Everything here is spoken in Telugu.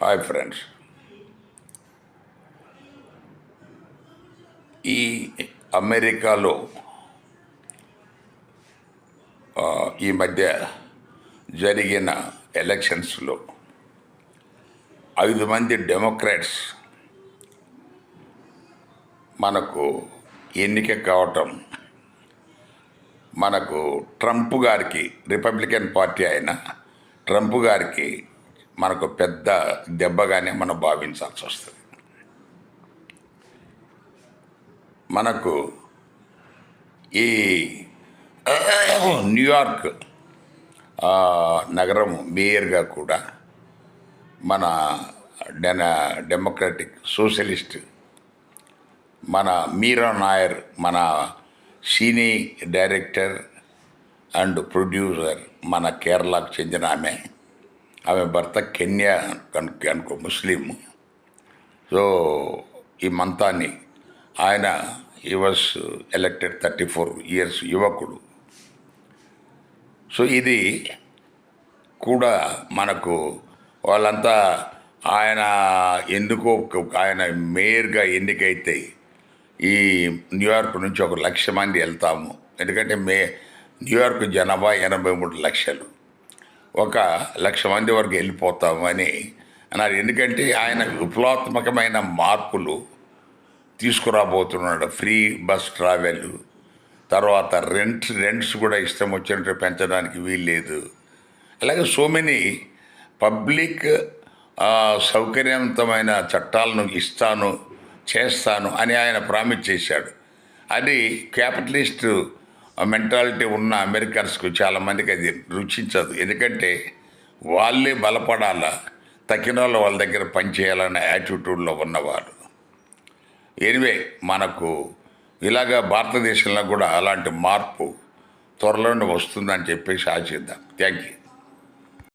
హాయ్ ఫ్రెండ్స్, ఈ అమెరికాలో ఈ మధ్య జరిగిన ఎలక్షన్స్లో 5 మంది డెమోక్రాట్స్ మనకు ఎన్నిక కావటం మనకు ట్రంప్ గారికి, రిపబ్లికన్ పార్టీ అయిన ట్రంప్ గారికి మనకు పెద్ద దెబ్బగానే మనం భావించాల్సి వస్తుంది. మనకు ఈ న్యూయార్క్ నగరం మేయర్గా కూడా మన డెమోక్రాటిక్ సోషలిస్ట్ మన మీరా నాయర్, మన సినీ డైరెక్టర్ అండ్ ప్రొడ్యూసర్, మన కేరళకు చెందిన ఆమె భర్త కెన్యా అనుకో ముస్లిం. సో ఈ మంతాన్ని ఆయన ఈ వాజ్ ఎలక్టెడ్ 34 years యువకుడు. సో ఇది కూడా మనకు వాళ్ళంతా ఆయన ఆయన మేయర్గా ఎన్నికైతే ఈ న్యూయార్క్ నుంచి 1,00,000 మంది వెళ్తాము. ఎందుకంటే న్యూయార్క్ జనాభా 83 లక్షలు, 1,00,000 మంది వరకు వెళ్ళిపోతాము అని అన్నారు. ఎందుకంటే ఆయన విప్లవాత్మకమైన మార్పులు తీసుకురాబోతున్నాడు. ఫ్రీ బస్ ట్రావెల్, తర్వాత రెంట్స్ కూడా ఇష్టం వచ్చినట్టు పెంచడానికి వీల్లేదు. అలాగే సో మెనీ పబ్లిక్ సౌకర్యవంతమైన చట్టాలను చేస్తాను అని ఆయన ప్రామిస్ చేశాడు. అది క్యాపిటలిస్ట్ మెంటాలిటీ ఉన్న అమెరికన్స్కు చాలామందికి అది రుచించదు. ఎందుకంటే వాళ్ళే బలపడాలా, తక్కిన వాళ్ళ దగ్గర పనిచేయాలనే యాటిట్యూడ్లో ఉన్నవారు. ఎనివే మనకు ఇలాగా భారతదేశంలో కూడా అలాంటి మార్పు త్వరలోనే వస్తుందని చెప్పేసి ఆశిద్దాం. Thank you.